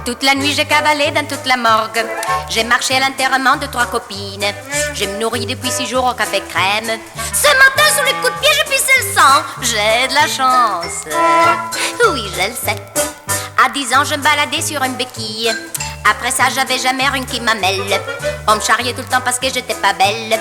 Toute la nuit j'ai cavalé dans toute la morgue. J'ai marché à l'enterrement de 3 copines. J'ai me nourri depuis 6 jours au café crème. Ce matin sous les coups de pied je pissais le sang. J'ai de la chance. Oui je le sais. À 10 ans je me baladais sur une béquille. Après ça j'avais jamais rien qui m'amène. On me charriait tout le temps parce que j'étais pas belle.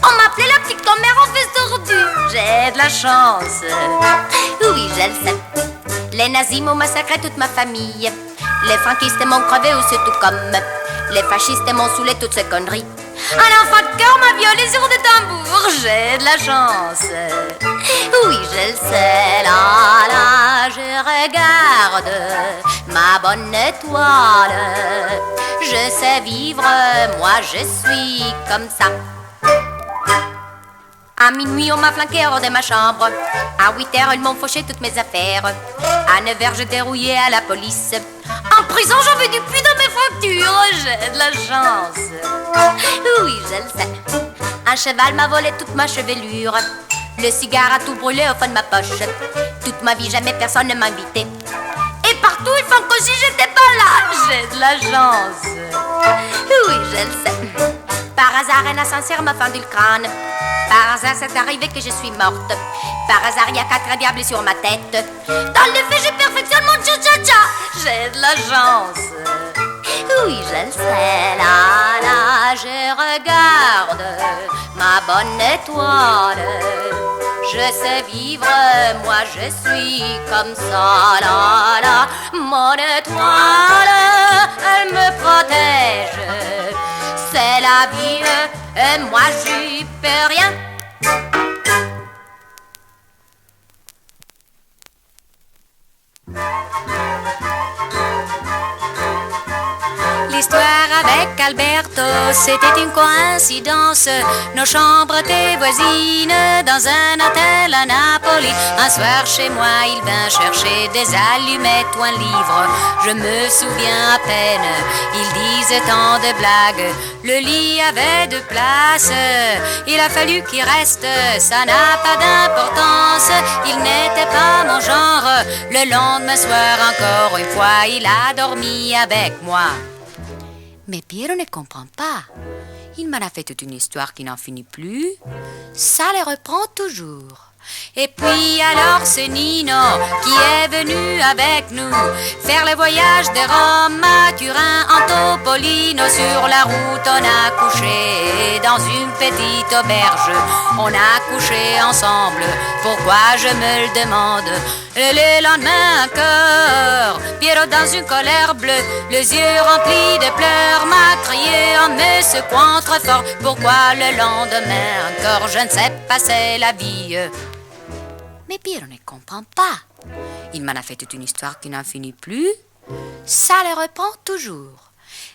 On m'appelait la petite commère en fesse tordue. J'ai de la chance. Oui je le sais. Les nazis m'ont massacré toute ma famille. Les franquistes m'ont crevé ou c'est tout comme. Les fascistes m'ont saoulé toutes ces conneries. Un enfant de cœur m'a violé sur des tambours. J'ai de la chance. Oui je le sais. Là là je regarde ma bonne étoile. Je sais vivre, moi je suis comme ça. À minuit, on m'a flanqué hors de ma chambre. À 8h, ils m'ont fauché toutes mes affaires. À 9h, je dérouillais à la police. En prison, j'avais du puits dans mes fractures. J'ai de la chance. Oui, je le sais. Un cheval m'a volé toute ma chevelure. Le cigare a tout brûlé au fond de ma poche. Toute ma vie, jamais personne ne m'a invité. Et partout, ils font comme si j'étais pas là. J'ai de la chance. Oui, je le sais. Par hasard, un ascenseur m'a fendu le crâne. Par hasard, c'est arrivé que je suis morte. Par hasard, il y a 4 diables sur ma tête. Dans les faits, je perfectionne mon cha-cha-cha. J'ai de la chance. Oui, je le sais. Là, là, je regarde ma bonne étoile. Je sais vivre, moi je suis comme ça. Là, là, mon étoile, elle me protège. C'est la vie, et moi j'y peux rien. L'histoire avec Alberto, c'était une coïncidence. Nos chambres étaient voisines dans un hôtel à Napoli. Un soir chez moi, il vint chercher des allumettes ou un livre. Je me souviens à peine, il disait tant de blagues. Le lit avait 2 places, il a fallu qu'il reste. Ça n'a pas d'importance, il n'était pas mon genre. Le lendemain soir, encore une fois, il a dormi avec moi. Mais Piero ne comprend pas. Il m'en a fait toute une histoire qui n'en finit plus. Ça les reprend toujours. Et puis alors c'est Nino qui est venu avec nous faire le voyage de Rome à Turin en Topolino. Sur la route on a couché dans une petite auberge. On a couché ensemble, pourquoi je me le demande. Et le lendemain encore, Piero dans une colère bleue, les yeux remplis de pleurs, m'a crié en me secouant trop fort. Pourquoi le lendemain encore, je ne sais pas, c'est la vie. Mais Piero ne comprend pas. Il m'en a fait toute une histoire qui n'en finit plus. Ça le reprend toujours.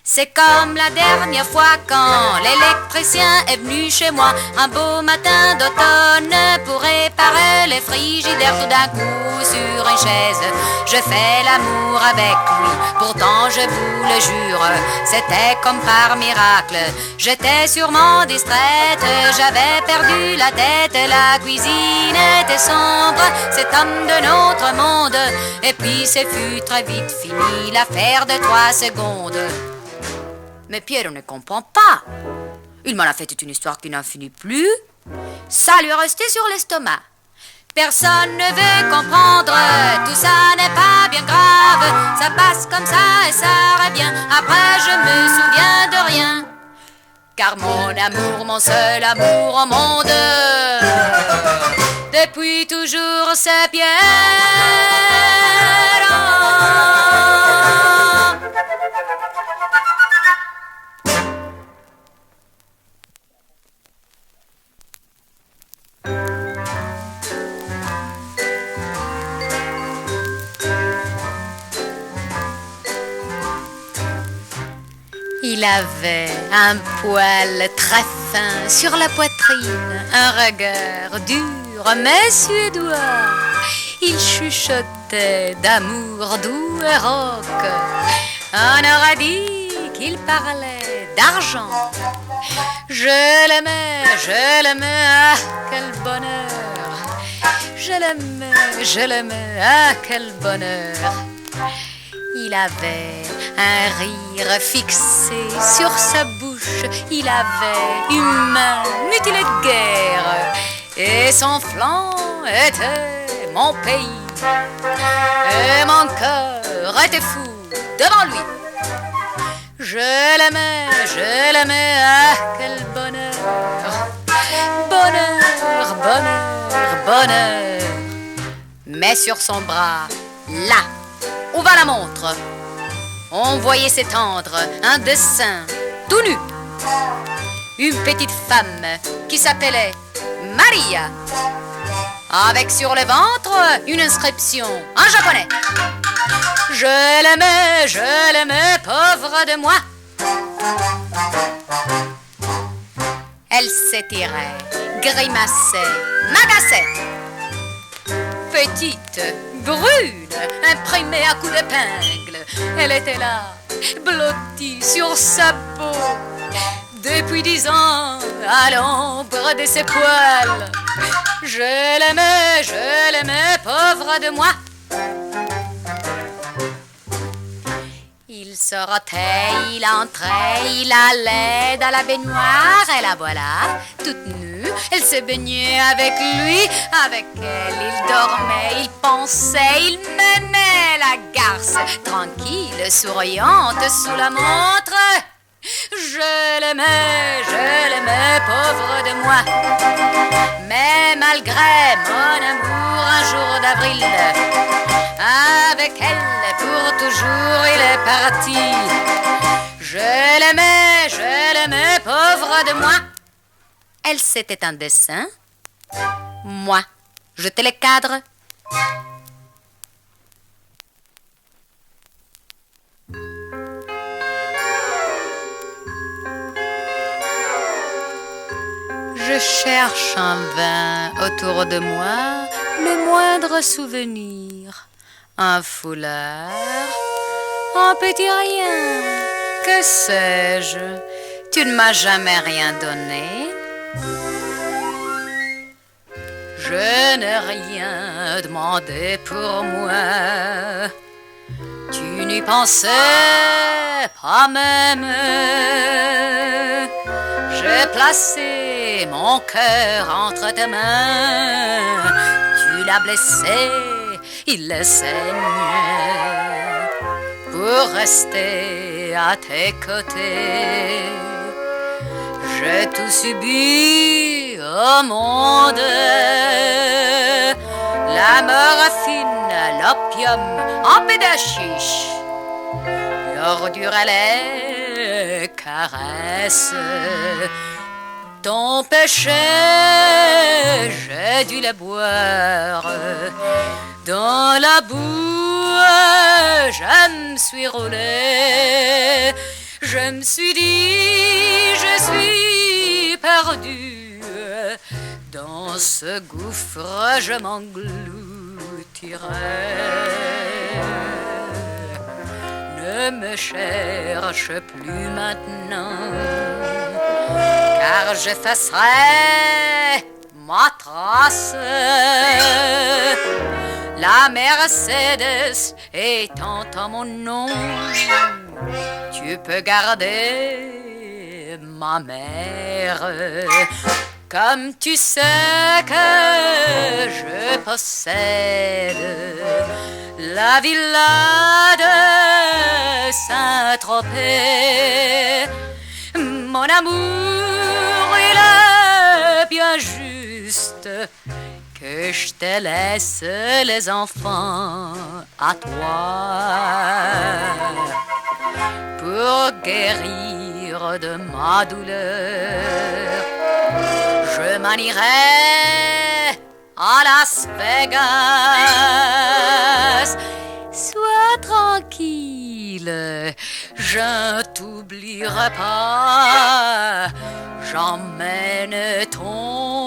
C'est comme la dernière fois quand l'électricien est venu chez moi un beau matin d'automne pour réparer les frigidaires. Tout d'un coup sur une chaise, je fais l'amour avec lui. Pourtant je vous le jure, c'était comme par miracle. J'étais sûrement distraite, j'avais perdu la tête. La cuisine était sombre, cet homme de notre monde. Et puis ce fut très vite fini, l'affaire de 3 secondes. Mais Piero ne comprend pas. Il m'en a fait toute une histoire qui n'en finit plus. Ça lui est resté sur l'estomac. Personne ne veut comprendre, tout ça n'est pas bien grave. Ça passe comme ça et ça revient. Après je me souviens de rien. Car mon amour, mon seul amour au monde, depuis toujours c'est Piero. Il avait un poil très fin sur la poitrine, un regard dur mais suédois. Il chuchotait d'amour doux et rauque. On aurait dit qu'il parlait d'argent. Je l'aimais, ah quel bonheur. je l'aimais, ah quel bonheur. Il avait un rire fixé sur sa bouche, il avait une main mutilée de guerre, et son flanc était mon pays, et mon cœur était fou devant lui. Je l'aimais, ah quel bonheur, bonheur, bonheur, bonheur. Mais sur son bras, là, où va la montre, on voyait s'étendre un dessin tout nu. Une petite femme qui s'appelait Maria, avec sur le ventre une inscription en japonais. Je l'aimais, pauvre de moi. Elle s'étirait, grimaçait, m'agaçait. Petite, brune, imprimée à coups d'épingle, elle était là, blottie sur sa peau, depuis 10 ans, à l'ombre de ses poils. Je l'aimais, pauvre de moi. Il sortait, il entrait, il allait dans la baignoire, et la voilà, toute nue, elle se baignait avec lui, avec elle, il dormait, il pensait, il m'aimait, la garce, tranquille, souriante, sous la montre. Je l'aimais, pauvre de moi. Mais malgré mon amour, un jour d'avril, avec elle pour toujours il est parti. Je l'aimais, pauvre de moi. Elle c'était un dessin, moi j'étais le cadre. Je cherche en vain autour de moi le moindre souvenir. Un foulard, un petit rien, que sais-je, tu ne m'as jamais rien donné. Je n'ai rien demandé pour moi, tu n'y pensais pas même. J'ai placé mon cœur entre tes mains, tu l'as blessé, il le saigne, pour rester à tes côtés. J'ai tout subi au monde, la morphine, l'opium, un peu de chiche, l'ordure à les caresses. Ton péché, j'ai dû le boire. Dans la boue, je me suis roulé. Je me suis dit, je suis perdu. Dans ce gouffre, je m'engloutirai. Ne me cherche plus maintenant, car j'effacerai ma trace. La Mercedes étant en mon nom, tu peux garder ma mère. Comme tu sais que je possède la villa de Saint-Tropez, mon amour, il est bien juste que je te laisse les enfants à toi pour guérir de ma douleur. Je m'en irai à Las Vegas. Sois tranquille, je t'oublierai pas. J'emmène ton